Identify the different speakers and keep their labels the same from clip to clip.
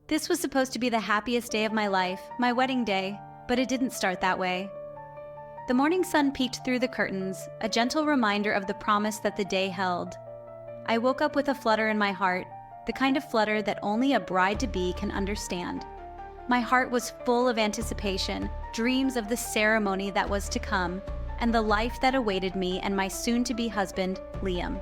Speaker 1: This was supposed to be the happiest day of my life, my wedding day, but it didn't start that way. The morning sun peeked through the curtains, a gentle reminder of the promise that the day held. I woke up with a flutter in my heart, the kind of flutter that only a bride-to-be can understand. My heart was full of anticipation, dreams of the ceremony that was to come, and the life that awaited me and my soon-to-be husband, Liam.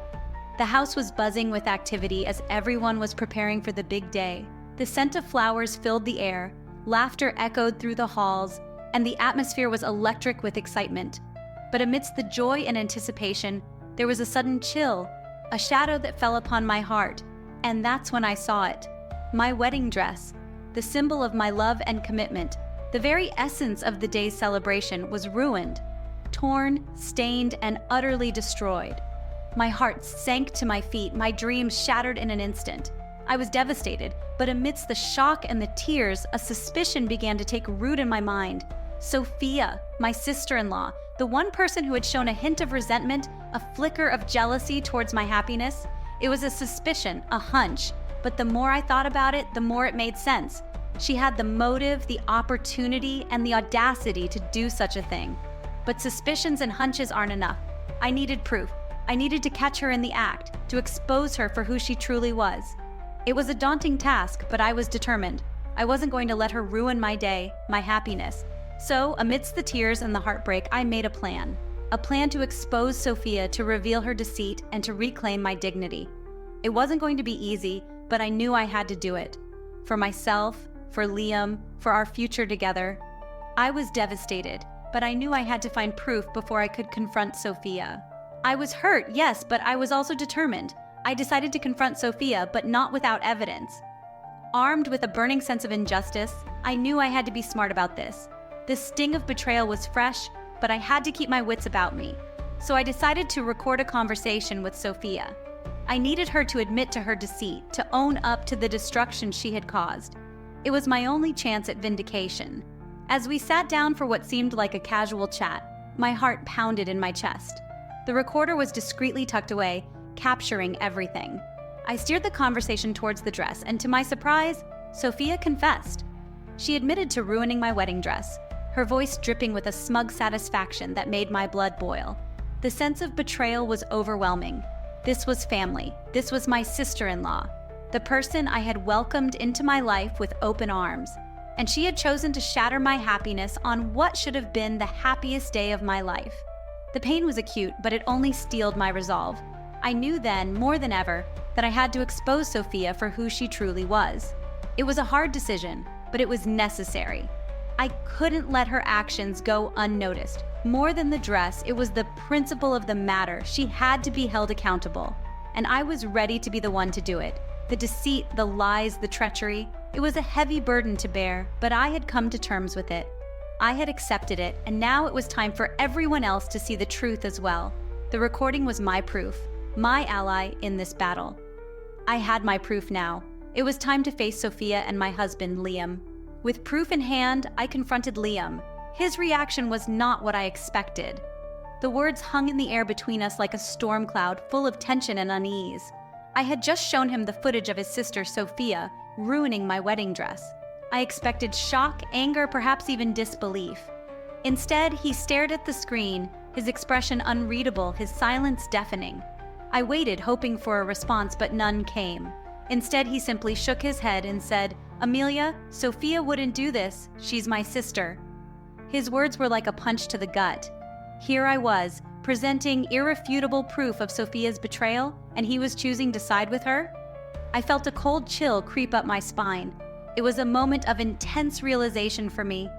Speaker 1: The house was buzzing with activity as everyone was preparing for the big day. The scent of flowers filled the air, laughter echoed through the halls, and the atmosphere was electric with excitement. But amidst the joy and anticipation, there was a sudden chill, a shadow that fell upon my heart, and that's when I saw it. My wedding dress, the symbol of my love and commitment, the very essence of the day's celebration, was ruined, torn, stained, and utterly destroyed. My heart sank to my feet, my dreams shattered in an instant. I was devastated, but amidst the shock and the tears, a suspicion began to take root in my mind. Sophia, my sister-in-law, the one person who had shown a hint of resentment, a flicker of jealousy towards my happiness. It was a suspicion, a hunch, but the more I thought about it, the more it made sense. She had the motive, the opportunity, and the audacity to do such a thing. But suspicions and hunches aren't enough. I needed proof. I needed to catch her in the act, to expose her for who she truly was. It was a daunting task, but I was determined. I wasn't going to let her ruin my day, my happiness. So, amidst the tears and the heartbreak, I made a plan to expose Sophia, to reveal her deceit, and to reclaim my dignity. It wasn't going to be easy, but I knew I had to do it. For myself, for Liam, for our future together. I was devastated, but I knew I had to find proof before I could confront Sophia. I was hurt, yes, but I was also determined. I decided to confront Sophia, but not without evidence. Armed with a burning sense of injustice, I knew I had to be smart about this. The sting of betrayal was fresh, but I had to keep my wits about me. So I decided to record a conversation with Sophia. I needed her to admit to her deceit, to own up to the destruction she had caused. It was my only chance at vindication. As we sat down for what seemed like a casual chat, my heart pounded in my chest. The recorder was discreetly tucked away, capturing everything. I steered the conversation towards the dress, and to my surprise, Sophia confessed. She admitted to ruining my wedding dress, her voice dripping with a smug satisfaction that made my blood boil. The sense of betrayal was overwhelming. This was family. This was my sister-in-law, the person I had welcomed into my life with open arms, and she had chosen to shatter my happiness on what should have been the happiest day of my life. The pain was acute, but it only steeled my resolve. I knew then, more than ever, that I had to expose Sophia for who she truly was. It was a hard decision, but it was necessary. I couldn't let her actions go unnoticed. More than the dress, it was the principle of the matter. She had to be held accountable, and I was ready to be the one to do it. The deceit, the lies, the treachery, it was a heavy burden to bear, but I had come to terms with it. I had accepted it, and now it was time for everyone else to see the truth as well. The recording was my proof, my ally in this battle. I had my proof now. It was time to face Sophia and my husband, Liam. With proof in hand, I confronted Liam. His reaction was not what I expected. The words hung in the air between us like a storm cloud, full of tension and unease. I had just shown him the footage of his sister, Sophia, ruining my wedding dress. I expected shock, anger, perhaps even disbelief. Instead, he stared at the screen, his expression unreadable, his silence deafening. I waited, hoping for a response, but none came. Instead, he simply shook his head and said, "Amelia, Sophia wouldn't do this. She's my sister." His words were like a punch to the gut. Here I was, presenting irrefutable proof of Sophia's betrayal, and he was choosing to side with her? I felt a cold chill creep up my spine. It was a moment of intense realization for me.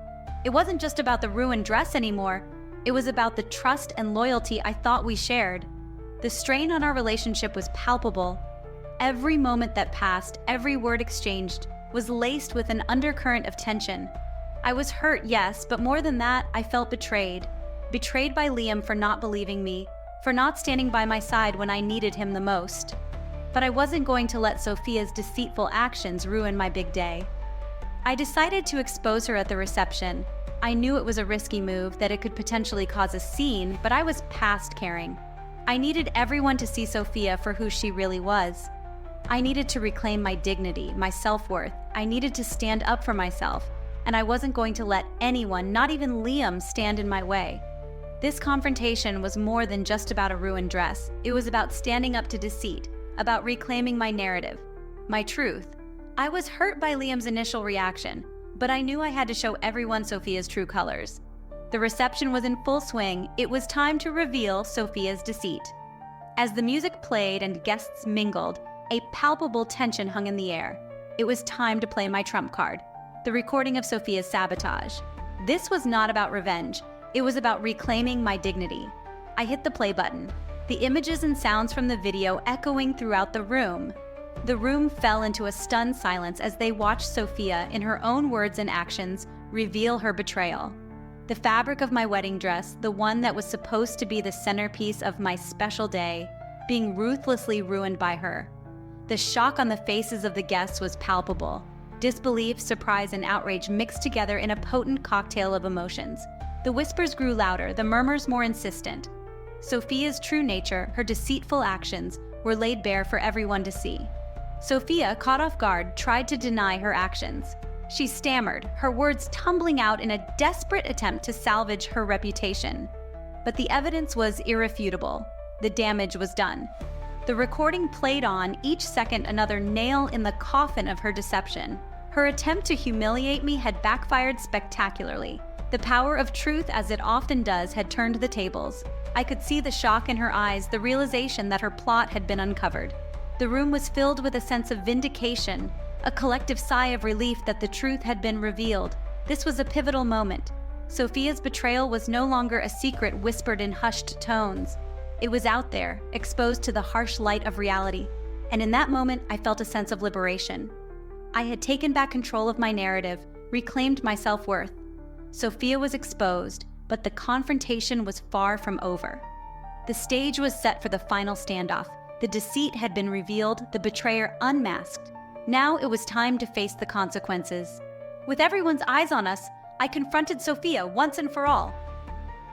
Speaker 1: It wasn't just about the ruined dress anymore. It was about the trust and loyalty I thought we shared. The strain on our relationship was palpable. Every moment that passed, every word exchanged, was laced with an undercurrent of tension. I was hurt, yes, but more than that, I felt betrayed. Betrayed by Liam for not believing me, for not standing by my side when I needed him the most. But I wasn't going to let Sophia's deceitful actions ruin my big day. I decided to expose her at the reception. I knew it was a risky move, that it could potentially cause a scene, but I was past caring. I needed everyone to see Sophia for who she really was. I needed to reclaim my dignity, my self-worth. I needed to stand up for myself, and I wasn't going to let anyone, not even Liam, stand in my way. This confrontation was more than just about a ruined dress. It was about standing up to deceit, about reclaiming my narrative, my truth. I was hurt by Liam's initial reaction, but I knew I had to show everyone Sophia's true colors. The reception was in full swing. It was time to reveal Sophia's deceit. As the music played and guests mingled, a palpable tension hung in the air. It was time to play my trump card, the recording of Sophia's sabotage. This was not about revenge. It was about reclaiming my dignity. I hit the play button, the images and sounds from the video echoing throughout the room. The room fell into a stunned silence as they watched Sophia, in her own words and actions, reveal her betrayal. The fabric of my wedding dress, the one that was supposed to be the centerpiece of my special day, being ruthlessly ruined by her. The shock on the faces of the guests was palpable. Disbelief, surprise, and outrage mixed together in a potent cocktail of emotions. The whispers grew louder, the murmurs more insistent. Sophia's true nature, her deceitful actions, were laid bare for everyone to see. Sophia, caught off guard, tried to deny her actions. She stammered, her words tumbling out in a desperate attempt to salvage her reputation. But the evidence was irrefutable. The damage was done. The recording played on, each second another nail in the coffin of her deception. Her attempt to humiliate me had backfired spectacularly. The power of truth, as it often does, had turned the tables. I could see the shock in her eyes, the realization that her plot had been uncovered. The room was filled with a sense of vindication, a collective sigh of relief that the truth had been revealed. This was a pivotal moment. Sophia's betrayal was no longer a secret whispered in hushed tones. It was out there, exposed to the harsh light of reality. And in that moment, I felt a sense of liberation. I had taken back control of my narrative, reclaimed my self-worth. Sophia was exposed, but the confrontation was far from over. The stage was set for the final standoff. The deceit had been revealed, the betrayer unmasked. Now it was time to face the consequences. With everyone's eyes on us, I confronted Sophia once and for all.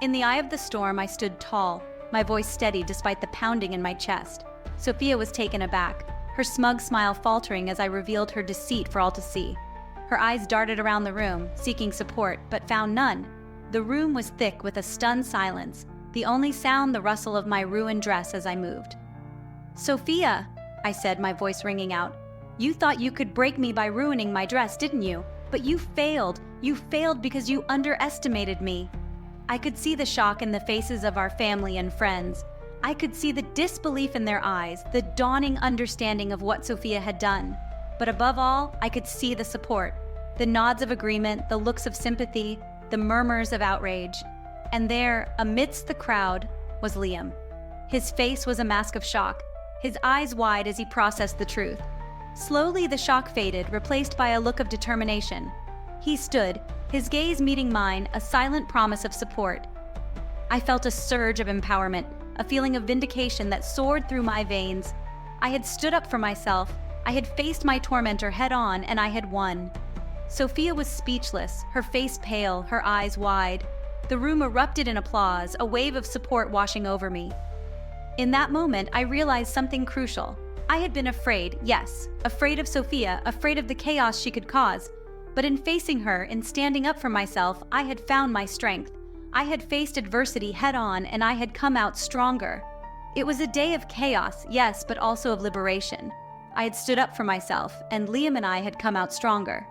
Speaker 1: In the eye of the storm, I stood tall, my voice steady despite the pounding in my chest. Sophia was taken aback, her smug smile faltering as I revealed her deceit for all to see. Her eyes darted around the room, seeking support, but found none. The room was thick with a stunned silence, the only sound the rustle of my ruined dress as I moved. "Sophia," I said, my voice ringing out, "you thought you could break me by ruining my dress, didn't you? But you failed. You failed because you underestimated me." I could see the shock in the faces of our family and friends. I could see the disbelief in their eyes, the dawning understanding of what Sophia had done. But above all, I could see the support, the nods of agreement, the looks of sympathy, the murmurs of outrage. And there, amidst the crowd, was Liam. His face was a mask of shock, his eyes wide as he processed the truth. Slowly, the shock faded, replaced by a look of determination. He stood, his gaze meeting mine, a silent promise of support. I felt a surge of empowerment, a feeling of vindication that soared through my veins. I had stood up for myself, I had faced my tormentor head-on, and I had won. Sophia was speechless, her face pale, her eyes wide. The room erupted in applause, a wave of support washing over me. In that moment, I realized something crucial. I had been afraid, yes, afraid of Sophia, afraid of the chaos she could cause. But in facing her, in standing up for myself, I had found my strength. I had faced adversity head-on, and I had come out stronger. It was a day of chaos, yes, but also of liberation. I had stood up for myself, and Liam and I had come out stronger.